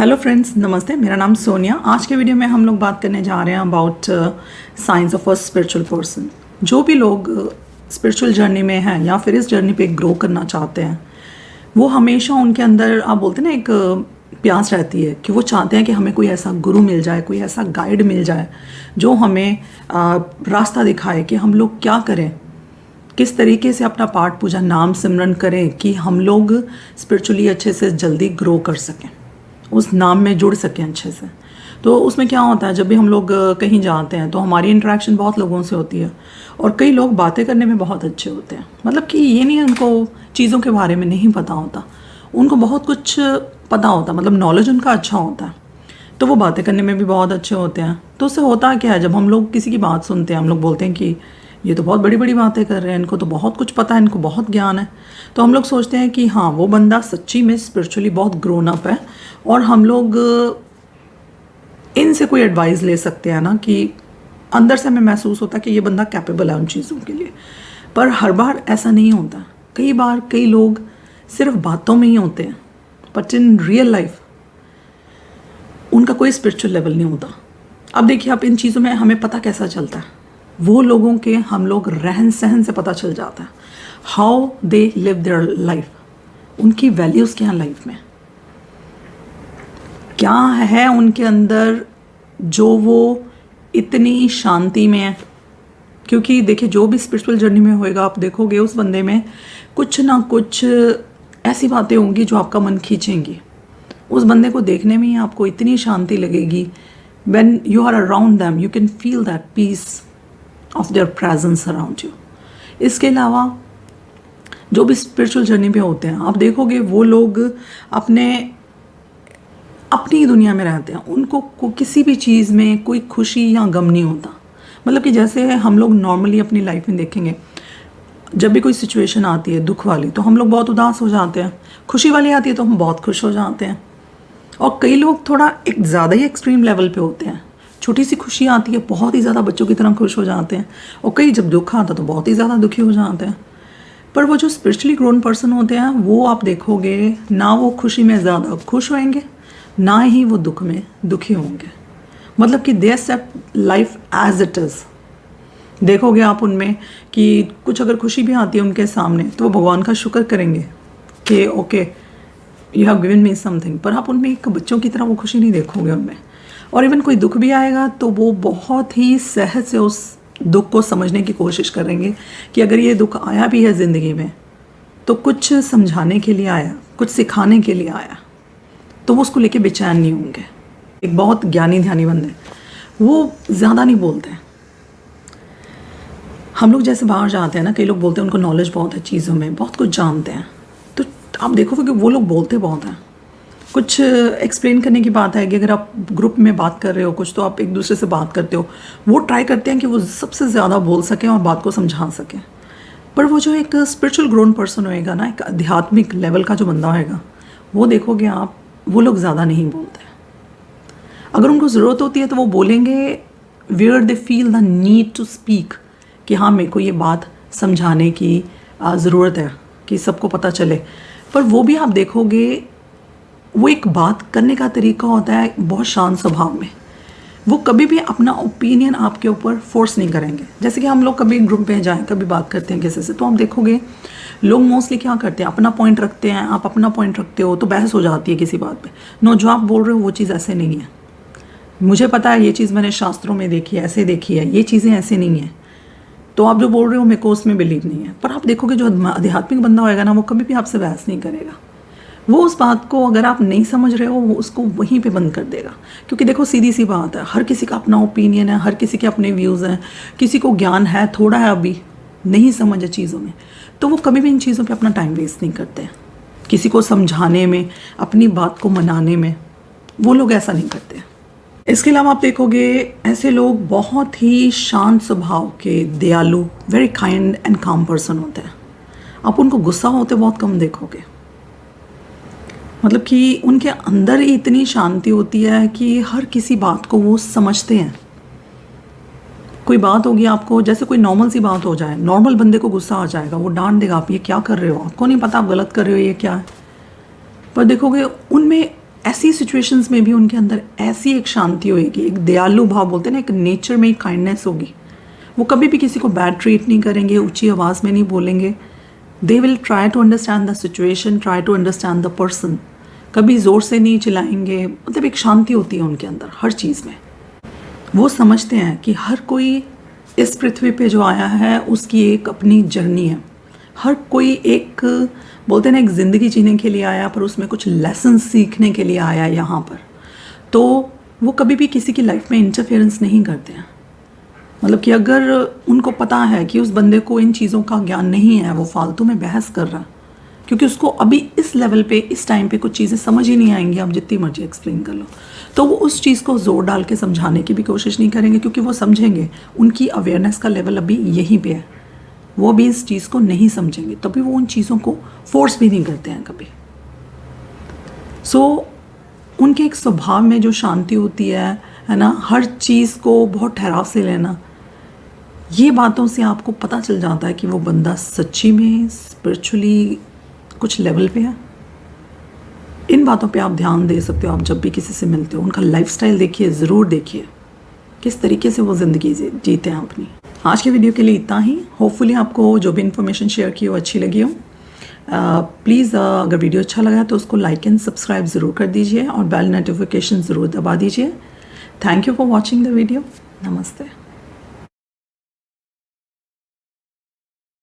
Hello friends, नमस्ते। मेरा नाम सोनिया। आज के वीडियो में हम लोग बात करने जा रहे हैं about science of a spiritual person. जो भी लोग स्पिरिचुअल जर्नी में हैं या फिर इस जर्नी पे ग्रो करना चाहते हैं, वो हमेशा उनके अंदर आप बोलते हैं ना एक प्यास रहती है कि वो चाहते हैं कि हमें कोई ऐसा गुरु मिल जाए, कोई ऐसा गाइड मिल जाए जो हमें रास्ता दिखाए कि हम लोग क्या करें, किस तरीके से अपना पाठ पूजा नाम सिमरन करें कि हम लोग स्पिरिचुअली अच्छे से जल्दी ग्रो कर सकें, उस नाम में जुड़ सकें अच्छे से। तो उसमें क्या होता है, जब भी हम लोग कहीं जाते हैं तो हमारी इंटरेक्शन बहुत लोगों से होती है और कई लोग बातें करने में बहुत अच्छे होते हैं। मतलब कि ये नहीं उनको चीज़ों के बारे में नहीं पता होता, उनको बहुत कुछ पता होता, मतलब नॉलेज उनका अच्छा होता है, तो वो बातें करने में भी बहुत अच्छे होते हैं। तो उससे होता क्या है, जब हम लोग किसी की बात सुनते हैं, हम लोग बोलते हैं कि ये तो बहुत बड़ी बड़ी बातें कर रहे हैं, इनको तो बहुत कुछ पता है, इनको बहुत ज्ञान है। तो हम लोग सोचते हैं कि हाँ, वो बंदा सच्ची में स्पिरिचुअली बहुत ग्रोन अप है और हम लोग इनसे कोई एडवाइस ले सकते हैं ना, कि अंदर से हमें महसूस होता है कि ये बंदा कैपेबल है उन चीज़ों के लिए। पर हर बार ऐसा नहीं होता। कई बार कई लोग सिर्फ बातों में ही होते हैं, बट इन रियल लाइफ उनका कोई स्पिरिचुअल लेवल नहीं होता। अब देखिए, आप इन चीज़ों में हमें पता कैसा चलता है, वो लोगों के हम लोग रहन सहन से पता चल जाता है। How they live their life, उनकी वैल्यूज़ क्या हैं लाइफ में, क्या है उनके अंदर जो वो इतनी शांति में है। क्योंकि देखिए, जो भी स्पिरिचुअल जर्नी में होएगा, आप देखोगे उस बंदे में कुछ ना कुछ ऐसी बातें होंगी जो आपका मन खींचेंगी। उस बंदे को देखने में ही आपको इतनी शांति लगेगी। when you are around them you can feel that peace of their presence around you। इसके अलावा जो भी स्पिरिचुअल जर्नी पे होते हैं, आप देखोगे वो लोग अपनी दुनिया में रहते हैं। उनको किसी भी चीज़ में कोई खुशी या गम नहीं होता। मतलब कि जैसे हम लोग नॉर्मली अपनी लाइफ में देखेंगे, जब भी कोई सिचुएशन आती है दुख वाली तो हम लोग बहुत उदास हो जाते हैं, खुशी वाली आती है तो हम बहुत खुश हो जाते हैं। और कई लोग थोड़ा एक ज़्यादा ही एक्सट्रीम लेवल पे होते हैं, छोटी सी खुशी आती है बहुत ही ज़्यादा बच्चों की तरह खुश हो जाते हैं, और कई जब दुख आता तो बहुत ही ज़्यादा दुखी हो जाते हैं। पर वो जो स्पिरिचुअली ग्रोन पर्सन होते हैं, वो आप देखोगे ना वो खुशी में ज़्यादा खुश होंगे, ना ही वो दुख में दुखी होंगे। मतलब कि they accept life as it is. देखोगे आप उनमें कि कुछ अगर खुशी भी आती है उनके सामने तो वो भगवान का शुक्र करेंगे कि okay you have given me something. पर आप उनमें एक बच्चों की तरह वो खुशी नहीं देखोगे उनमें। और इवन कोई दुख भी आएगा तो वो बहुत ही सहज से उस दुख को समझने की कोशिश करेंगे कि अगर ये दुख आया भी है ज़िंदगी में तो कुछ समझाने के लिए आया, कुछ सिखाने के लिए आया, तो वो उसको लेके बेचैन नहीं होंगे। एक बहुत ज्ञानी ध्यानी बंदे, वो ज़्यादा नहीं बोलते हैं। हम लोग जैसे बाहर जाते हैं ना, कई लोग बोलते हैं उनको नॉलेज बहुत है, चीज़ों में बहुत कुछ जानते हैं, तो आप देखोगे कि वो लोग बोलते बहुत हैं। कुछ एक्सप्लेन करने की बात है कि अगर आप ग्रुप में बात कर रहे हो कुछ, तो आप एक दूसरे से बात करते हो, वो ट्राई करते हैं कि वो सबसे ज़्यादा बोल सकें और बात को समझा सकें। पर वो जो एक स्पिरिचुअल ग्रोन पर्सन होएगा ना, एक आध्यात्मिक लेवल का जो बंदा होएगा, वो देखोगे आप, वो लोग ज़्यादा नहीं बोलते। अगर उनको ज़रूरत होती है तो वो बोलेंगे where they feel the need to speak, कि हाँ मेरे को ये बात समझाने की ज़रूरत है कि सबको पता चले। पर वो भी आप देखोगे, वो एक बात करने का तरीका होता है बहुत शांत स्वभाव में। वो कभी भी अपना ओपिनियन आपके ऊपर फोर्स नहीं करेंगे। जैसे कि हम लोग कभी ग्रुप में जाएं, कभी बात करते हैं किसी से, तो आप देखोगे लोग मोस्टली क्या करते हैं, अपना पॉइंट रखते हैं। आप अपना पॉइंट रखते हो तो बहस हो जाती है किसी बात पे। नो, जो आप बोल रहे हो वो चीज़ ऐसे नहीं है, मुझे पता है, ये चीज़ मैंने शास्त्रों में देखी है, ऐसे देखी है, ये चीज़ें ऐसे नहीं है, तो आप जो बोल रहे हो मेरे को उसमें बिलीव नहीं है। पर आप देखोगे जो आध्यात्मिक बंदा होएगा ना, वो कभी भी आपसे बहस नहीं करेगा। वो उस बात को अगर आप नहीं समझ रहे हो, वो उसको वहीं पे बंद कर देगा। क्योंकि देखो, सीधी सी बात है, हर किसी का अपना ओपिनियन है, हर किसी के अपने व्यूज़ हैं। किसी को ज्ञान है, थोड़ा है, अभी नहीं समझ है चीज़ों में, तो वो कभी भी इन चीज़ों पे अपना टाइम वेस्ट नहीं करते हैं। किसी को समझाने में, अपनी बात को मनाने में, वो लोग ऐसा नहीं करते। इसके अलावा आप देखोगे ऐसे लोग बहुत ही शांत स्वभाव के, दयालु, वेरी काइंड एंड काम पर्सन होते हैं। आप उनको गुस्सा होते बहुत कम देखोगे। मतलब कि उनके अंदर ही इतनी शांति होती है कि हर किसी बात को वो समझते हैं। कोई बात होगी आपको, जैसे कोई नॉर्मल सी बात हो जाए, नॉर्मल बंदे को गुस्सा आ जाएगा, वो डांट देगा, आप ये क्या कर रहे हो, आपको नहीं पता आप गलत कर रहे हो, ये क्या है। पर देखोगे उनमें ऐसी सिचुएशंस में भी उनके अंदर ऐसी एक शांति होगी, एक दयालु भाव बोलते हैं ना, एक नेचर में एक काइंडनेस होगी। वो कभी भी किसी को बैड ट्रीट नहीं करेंगे, ऊंची आवाज़ में नहीं बोलेंगे। They will try to understand the situation, try to understand the person. कभी ज़ोर से नहीं चिल्लाएंगे, मतलब एक शांति होती है उनके अंदर हर चीज़ में। वो समझते हैं कि हर कोई इस पृथ्वी पे जो आया है उसकी एक अपनी जर्नी है। हर कोई एक बोलते हैं ना, एक ज़िंदगी जीने के लिए आया, पर उसमें कुछ लेसन सीखने के लिए आया है यहाँ पर। तो वो कभी भी किसी की लाइफ में इंटरफेरेंस नहीं करते हैं। मतलब कि अगर उनको पता है कि उस बंदे को इन चीज़ों का ज्ञान नहीं है, वो फालतू में बहस कर रहा, क्योंकि उसको अभी इस लेवल पे, इस टाइम पे कुछ चीज़ें समझ ही नहीं आएंगी, आप जितनी मर्जी एक्सप्लेन कर लो, तो वो उस चीज़ को ज़ोर डाल के समझाने की भी कोशिश नहीं करेंगे, क्योंकि वो समझेंगे उनकी अवेयरनेस का लेवल अभी यहीं पे है। वो भी इस चीज़ को नहीं समझेंगे, तभी वो उन चीज़ों को फोर्स भी नहीं करते हैं कभी। सो उनके एक स्वभाव में जो शांति होती है ना, हर चीज़ को बहुत ठहराव से लेना, ये बातों से आपको पता चल जाता है कि वो बंदा सच्ची में स्पिरिचुअली कुछ लेवल पे है। इन बातों पे आप ध्यान दे सकते हो। आप जब भी किसी से मिलते हो, उनका लाइफस्टाइल देखिए, ज़रूर देखिए किस तरीके से वो ज़िंदगी जीते हैं अपनी। आज के वीडियो के लिए इतना ही। होपफुली आपको जो भी इन्फॉर्मेशन शेयर की वो अच्छी लगी हो। प्लीज़ अगर वीडियो अच्छा लगा तो उसको लाइक एंड सब्सक्राइब ज़रूर कर दीजिए और बेल नोटिफिकेशन ज़रूर दबा दीजिए। Thank you for watching the video. नमस्ते।